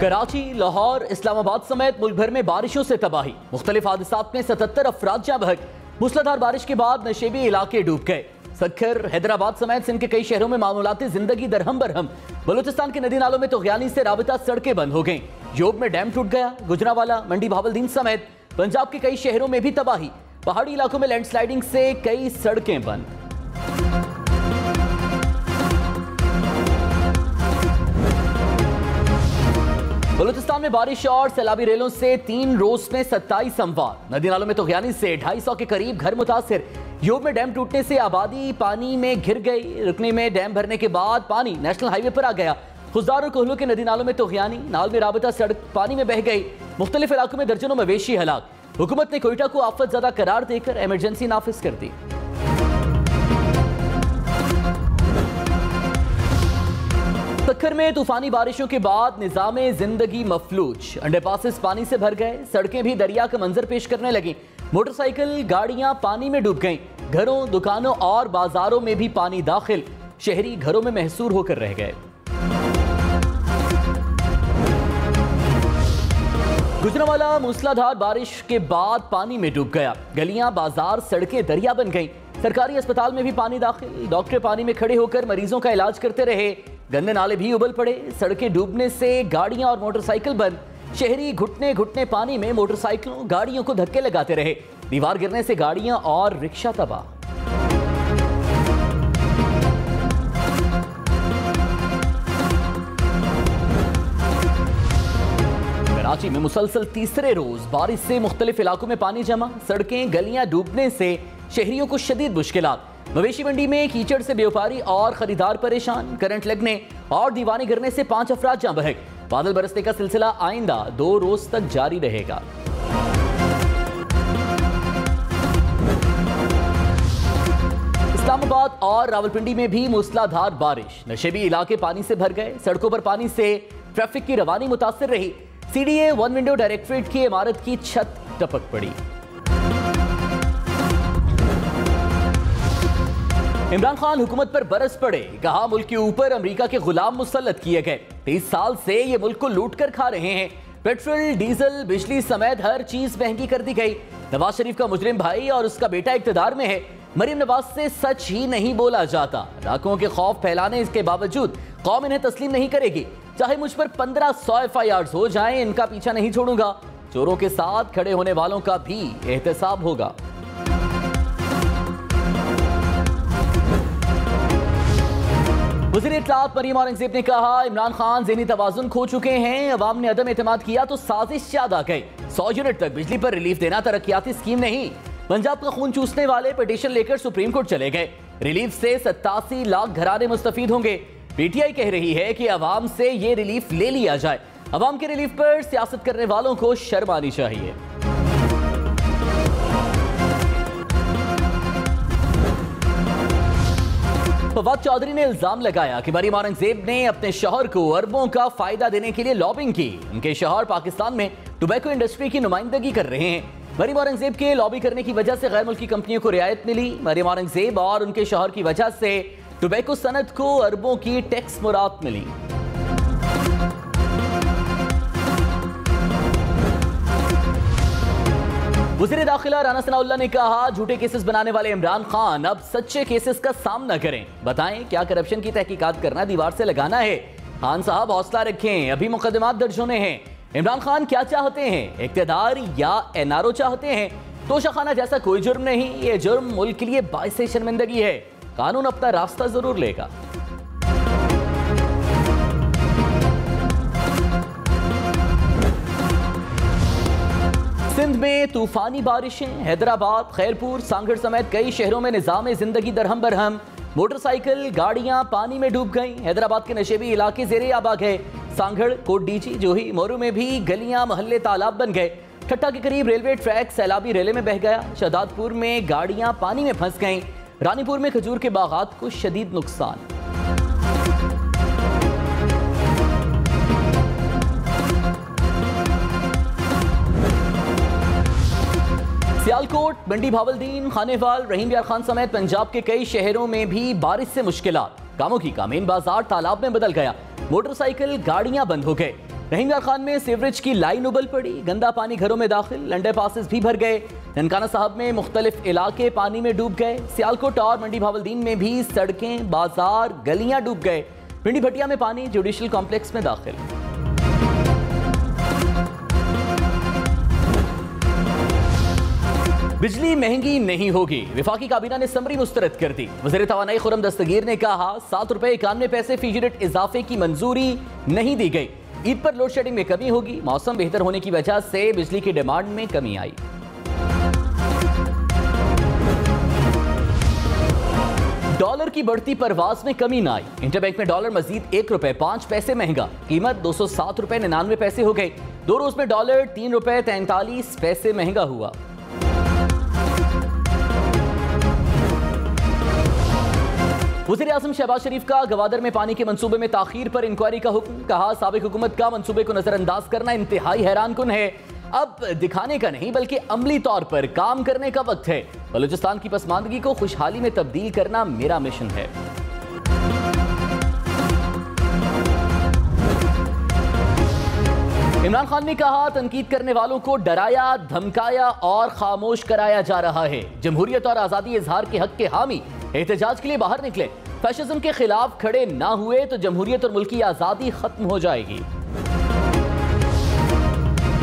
कराची, लाहौर, इस्लामाबाद समेत मुल्क भर में बारिशों से तबाही। मुख्तलिफ हादसात में 77 अफराद जाँ बहक। मूसलाधार बारिश के बाद नशेबी इलाके डूब गए। सक्खर, हैदराबाद समेत सिंध के कई शहरों में मामूलाती जिंदगी दरहम बरहम। बलूचिस्तान के नदी नालों में तुग़यानी से राबिता सड़कें बंद हो गईं। जोब में डैम टूट गया। गुजरावाला, मंडी भावलदीन समेत पंजाब के कई शहरों में भी तबाही। पहाड़ी इलाकों में लैंडस्लाइडिंग से कई सड़कें बंद। बलूचिस्तान में बारिश और सैलाबी रेलों से 3 रोज में 27 अमवात। नदी नालों में तुग़यानी से 250 के करीब घर मुतासिर। योग में डैम टूटने से आबादी पानी में घिर गई। रुकनी में डैम भरने के बाद पानी नेशनल हाईवे पर आ गया। खुजदार और कोहलों के नदी नालों में तुग़यानी। नाल में राबिता सड़क पानी में बह गई। मुख्तलिफ इलाकों में दर्जनों मवेशी हलाक। हुकूमत ने कोयटा को आफत ज़दा करार देकर इमरजेंसी नाफिज कर दी। सक्खर में तूफानी बारिशों के बाद निज़ामे जिंदगी मफलूज। अंडरपासेस पानी से भर गए। सड़कें भी दरिया का मंजर पेश करने लगी। मोटरसाइकिल गाड़ियां पानी में डूब गईं। घरों, दुकानों और बाजारों में भी पानी दाखिल। शहरी घरों में महसूर होकर रह गए। गुजरावाला मूसलाधार बारिश के बाद पानी में डूब गया। गलियां, बाजार, सड़कें दरिया बन गईं। सरकारी अस्पताल में भी पानी दाखिल। डॉक्टर पानी में खड़े होकर मरीजों का इलाज करते रहे। गंदे नाले भी उबल पड़े। सड़कें डूबने से गाड़ियां और मोटरसाइकिल बंद। शहरी घुटने घुटने पानी में मोटरसाइकिलों, गाड़ियों को धक्के लगाते रहे। दीवार गिरने से गाड़ियां और रिक्शा तबाह। कराची में मुसलसल तीसरे रोज बारिश से मुख्तलिफ इलाकों में पानी जमा। सड़कें, गलियां डूबने से शहरियों को शदीद मुश्किलात। मवेशी मंडी में कीचड़ से व्यापारी और खरीदार परेशान। करंट लगने और दीवाने गिरने से 5 अफराद जाँ बहक। बादल बरसने का सिलसिला आइंदा 2 रोज तक जारी रहेगा। इस्लामाबाद और रावलपिंडी में भी मूसलाधार बारिश। नशेबी इलाके पानी से भर गए। सड़कों पर पानी से ट्रैफिक की रवानी मुतासिर रही। CDA 1 विंडो डायरेक्टरेट की इमारत की छत टपक पड़ी। इमरान खान हुकूमत पर बरस पड़े। कहा, मुल्क के ऊपर अमेरिका के गुलाम मुसल्लत किए गए। 30 साल से ये मुल्क को लूट कर खा रहे हैं। पेट्रोल, डीजल, बिजली समेत हर चीज महंगी कर दी गई। नवाज शरीफ का मुजरिम भाई और उसका बेटा इक्तदार में है। मरीम नवाज से सच ही नहीं बोला जाता। लाखों के खौफ फैलाने इसके बावजूद कौम इन्हें तस्लीम नहीं करेगी। चाहे मुझ पर 1500 FIRs हो जाएं, इनका पीछा नहीं छोड़ूंगा। चोरों के साथ खड़े होने वालों का भी एहतसाब होगा। वज़ीर इत्तलात मरीम औरंगज़ेब ने कहा, इमरान खान ज़हनी तवाज़ुन खो चुके हैं। अवाम ने अदम एतमाद किया तो साजिश याद आ गई। 100 यूनिट तक बिजली पर रिलीफ देना तरक्याती स्कीम नहीं। पंजाब का खून चूसने वाले पिटीशन लेकर सुप्रीम कोर्ट चले गए। रिलीफ से 87 लाख घराने मुस्तफीद होंगे। PTI कह रही है कि अवाम से ये रिलीफ ले लिया जाए। अवाम के रिलीफ पर सियासत करने वालों को शर्म आनी चाहिए। फवाद चौधरी ने इल्जाम लगाया कि मरीम औरंगज़ेब ने अपने शौहर को अरबों का फायदा देने के लिए लॉबिंग की। उनके शौहर पाकिस्तान में टोबैको इंडस्ट्री की नुमाइंदगी कर रहे हैं। मरीम औरंगज़ेब के लॉबी करने की वजह से गैर मुल्की कंपनियों को रियायत मिली। मरीम औरंगज़ेब और उनके शौहर की वजह से टोबैको सनत को अरबों की टैक्स मुराद मिली। वज़ीर दाखिला राना सनाउल्लाह ने कहा, झूठे केसेस बनाने वाले इमरान खान अब सच्चे केसेस का सामना करें। बताएं क्या करप्शन की तहकीकात करना दीवार से लगाना है। खान साहब हौसला रखें, अभी मुकदमात दर्ज होने हैं। इमरान खान क्या चाहते हैं, इक़्तिदार या NRO चाहते हैं? तोशाखाना जैसा कोई जुर्म नहीं। ये जुर्म मुल्क के लिए बाइसे शर्मिंदगी है। कानून अपना रास्ता जरूर लेगा। सिंध में तूफानी बारिशें। हैदराबाद, खैरपुर, सांगड़ समेत कई शहरों में निज़ामे जिंदगी दरहम बरहम। मोटरसाइकिल, गाड़ियां पानी में डूब गईं। हैदराबाद के नशेबी इलाके ज़ेरे आब आ गए। सांगड़, कोट डीजी, जोही, मोरू में भी गलियां, मोहल्ले तालाब बन गए। ठट्टा के करीब रेलवे ट्रैक सैलाबी रेले में बह गया। शहदादपुर में गाड़ियां पानी में फंस गईं। रानीपुर में खजूर के बागात को शदीद नुकसान। सियालकोट, मंडी भावलदीन, खानेवाल, रहीम यार खान समेत पंजाब के कई शहरों में भी बारिश से मुश्किलात। कामों की कामीन बाजार तालाब में बदल गया। मोटरसाइकिल, गाड़ियां बंद हो गए। रहीम यार खान में सीवरेज की लाइन उबल पड़ी, गंदा पानी घरों में दाखिल, लंडे पासेस भी भर गए। ननकाना साहब में मुख्तलिफ इलाके पानी में डूब गए। सियालकोट और मंडी भावलदीन में भी सड़कें, बाजार, गलियां डूब गए। पिंडी भटिया में पानी जुडिशल कॉम्प्लेक्स में दाखिल। बिजली महंगी नहीं होगी, विफाकी काबीना ने समरी मुस्तरद कर दी। वज़ीर तवानाई खुर्रम दस्तगीर ने कहा 7 रुपए 91 पैसे फी यूनिट इजाफे की मंजूरी नहीं दी गई। ईद पर लोड शेडिंग में कमी होगी, मौसम बेहतर होने की वजह से बिजली की डिमांड में कमी आई। डॉलर की बढ़ती परवाज में कमी ना आई, इंटरबैंक में डॉलर मजीद 1 रुपए 5 पैसे महंगा, कीमत 207 रुपए 99 पैसे हो गई। 2 रोज में डॉलर 3 रुपए 43 पैसे महंगा हुआ। वज़ीर आज़म शहबाज शरीफ का गवादर में पानी के मंसूबे में ताखीर पर इंक्वायरी का हुक्म, कहा साबिक हुकूमत का मंसूबे को नजरअंदाज करना इंतहाई हैरान कुन है। अब दिखाने का नहीं बल्कि अमली तौर पर काम करने का वक्त है। बलूचिस्तान की पसमानदगी को खुशहाली में तब्दील करना मेरा मिशन है। इमरान खान ने कहा तनकीद करने वालों को डराया, धमकाया और खामोश कराया जा रहा है। जमहूरियत और आजादी इजहार के हक के हामी एहतजाज के लिए बाहर निकले, फैशिज्म के खिलाफ खड़े ना हुए तो जमहूरियत और मुल्क की आजादी खत्म हो जाएगी।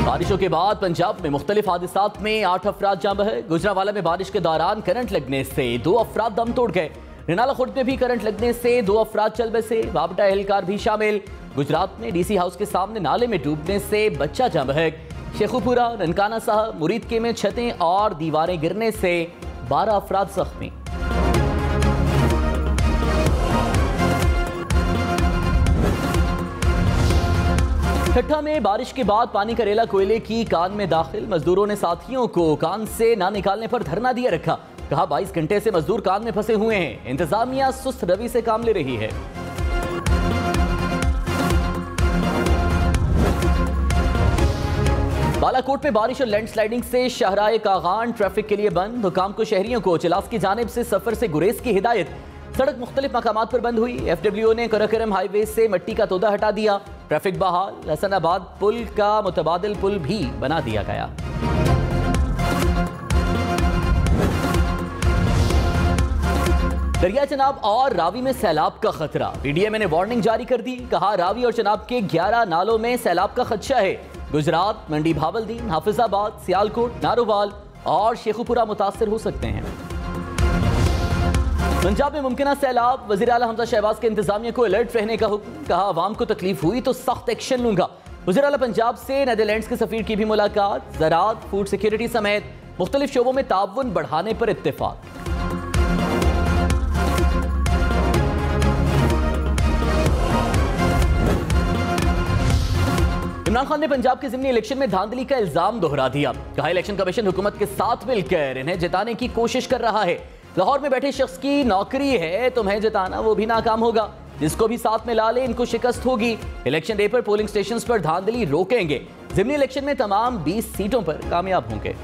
बारिशों के बाद पंजाब में मुख्तलिफ हादसात में 8 अफराद जाँ बहे। गुजरांवाला में बारिश के दौरान करंट लगने से 2 अफराद दम तोड़ गए। रिनाला खुर्द में भी करंट लगने से 2 अफराद चल बसे, बाबटा एहलकार भी शामिल। गुजरात में डीसी हाउस के सामने नाले में डूबने से बच्चा जाँ बहक। शेखुपुरा, ननकाना साहब, मुरीदके में छतें और दीवारें गिरने से 12 अफराद जख्मी। ठट्ठा में बारिश के बाद पानी का रेला कोयले की कान में दाखिल, मजदूरों ने साथियों को कान से ना निकालने पर धरना दिए रखा। कहा 22 घंटे से मजदूर कान में फंसे हुए हैं, इंतजामिया सुस्त रवि से काम ले रही है। बालाकोट में बारिश और लैंडस्लाइडिंग से शाहराए कागान ट्रैफिक के लिए बंद। हुकाम को शहरियों को चिलास की जानिब से सफर से गुरेज की हिदायत। सड़क मुख्तलिफ मकामात पर बंद हुई। FWO ने कराकरम हाईवे से मट्टी का तोदा हटा दिया। ट्रैफिक बहाल। हसनाबाद पुल का मुतबादिल पुल भी बना दिया गया। दरिया चनाब और रावी में सैलाब का खतरा, PDMA ने वार्निंग जारी कर दी। कहा रावी और चनाब के 11 नालों में सैलाब का खदशा है। गुजरात, मंडी भावलदीन, हाफिजाबाद, सियालकोट, नारोवाल और शेखुपुरा मुतासर हो सकते हैं। पंजाब में मुमकिन सैलाब, वज़ीर आला हमजा शहबाज के इंतजामिया को अलर्ट रहने का हुक्म। कहा आवाम को तकलीफ हुई तो सख्त एक्शन लूंगा। वज़ीर आला पंजाब से नीदरलैंड्स के सफीर की भी मुलाकात। ज़राअत, फूड सिक्योरिटी समेत मुख्तलिफ शोबों में ताउन बढ़ाने पर इत्तेफाक। इमरान खान ने पंजाब के ज़िमनी इलेक्शन में धांधली का इल्जाम दोहरा दिया। कहा इलेक्शन कमीशन हुकूमत के साथ मिलकर इन्हें जिताने की कोशिश कर रहा है। लाहौर में बैठे शख्स की नौकरी है, तुम्हें जिताना, वो भी नाकाम होगा। जिसको भी साथ में ला ले इनको शिकस्त होगी। इलेक्शन डे पर पोलिंग स्टेशंस पर धांधली रोकेंगे। ज़िमनी इलेक्शन में तमाम 20 सीटों पर कामयाब होंगे।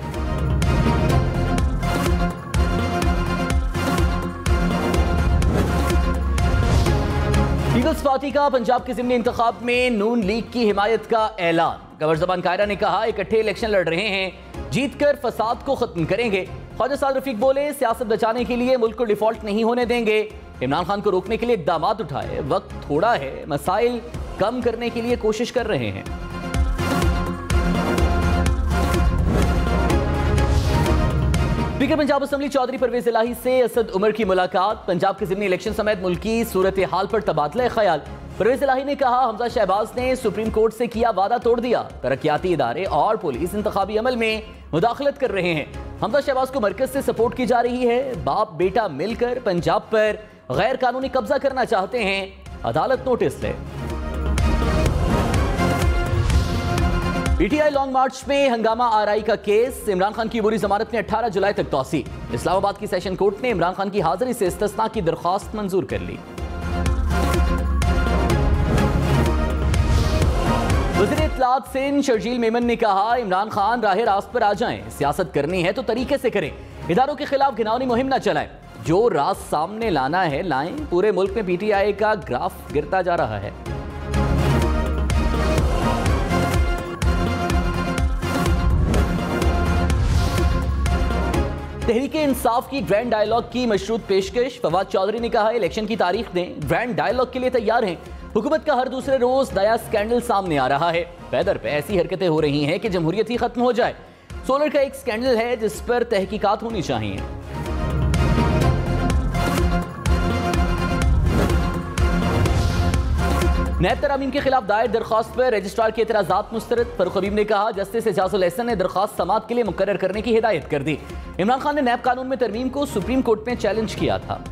पीपल्स पार्टी का पंजाब के ज़िमनी इंतखाब में नून लीग की हिमायत का ऐलान। गवर्नर ज़बान कायरा ने कहा इकट्ठे इलेक्शन लड़ रहे हैं, जीतकर फसाद को खत्म करेंगे। ख्वाजा साद रफीक बोले सियासत बचाने के लिए मुल्क को डिफॉल्ट नहीं होने देंगे। इमरान खान को रोकने के लिए इकदाम उठाए, वक्त थोड़ा है, मसाइल कम करने के लिए कोशिश कर रहे हैं। स्पीकर पंजाब असेंबली चौधरी परवेज इलाही से असद उमर की मुलाकात। पंजाब के ज़िमनी इलेक्शन समेत मुल्की सूरत हाल पर तबादला ख्याल। परवेज इलाही ने कहा हमजा शहबाज ने सुप्रीम कोर्ट से किया वादा तोड़ दिया। तरक्याती इदारे और पुलिस इंतखाबी अमल में मुदाखलत कर रहे हैं। हमजा शहबाज को मरकज से सपोर्ट की जा रही है। बाप बेटा मिलकर पंजाब पर गैर कानूनी कब्जा करना चाहते हैं, अदालत नोटिस ले। PTI लॉन्ग मार्च में हंगामा RI का केस। इमरान खान की बुरी जमानत में 18 जुलाई तक तौसी। इस्लामाबाद की सेशन कोर्ट ने इमरान खान की हाजिरी से इस्तिस्ना की दरख्वास्त मंजूर कर ली। वज़ीर इत्तलात सिंध शर्जील मेमन ने कहा इमरान खान राह रास्त पर आ जाएं, सियासत करनी है तो तरीके से करें, इदारों के खिलाफ घिनौनी मुहिम न चलाएं, जो राज सामने लाना है लाएं। पूरे मुल्क में PTI का ग्राफ गिरता जा रहा है। तहरीके इंसाफ की ग्रैंड डायलॉग की मशरूत पेशकश। फवाद चौधरी ने कहा इलेक्शन की तारीख दें, ग्रैंड डायलॉग के लिए तैयार हैं। हुकूमत का हर दूसरे रोज नया स्कैंडल सामने आ रहा है। पैदर पे ऐसी हरकतें हो रही हैं कि जमहूरियत ही खत्म हो जाए। सोलर का एक स्कैंडल है जिस पर तहकीकात होनी चाहिए। नैब तरामीम के खिलाफ दायर दरख्वास्त पर रजिस्ट्रार के एतराज़ात मुस्तरद। फरूख हबीब ने कहा जस्टिस एजाजुल एहसन ने दरख्वास्त समाअत के लिए मुकर्रर करने की हिदायत कर दी। इमरान खान ने नैब कानून में तरमीम को सुप्रीम कोर्ट में चैलेंज किया था।